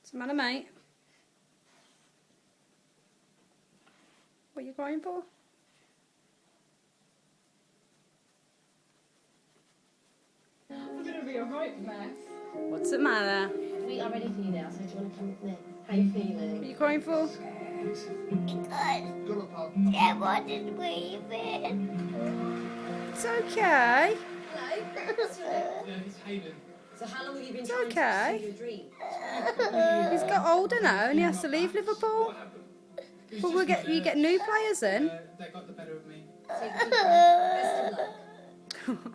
What's the matter, mate? What are you crying for? It's going to be a right mess. What's the matter? We are ready for you now, so do you want to come with me? How are you feeling? What are you crying for? I wanted breathing. It's okay. Hello? So how long have you been It's trying okay. to pursue your dream? He's got older now and he has to leave Liverpool. But you get new players in. They got the better of me. So best of luck.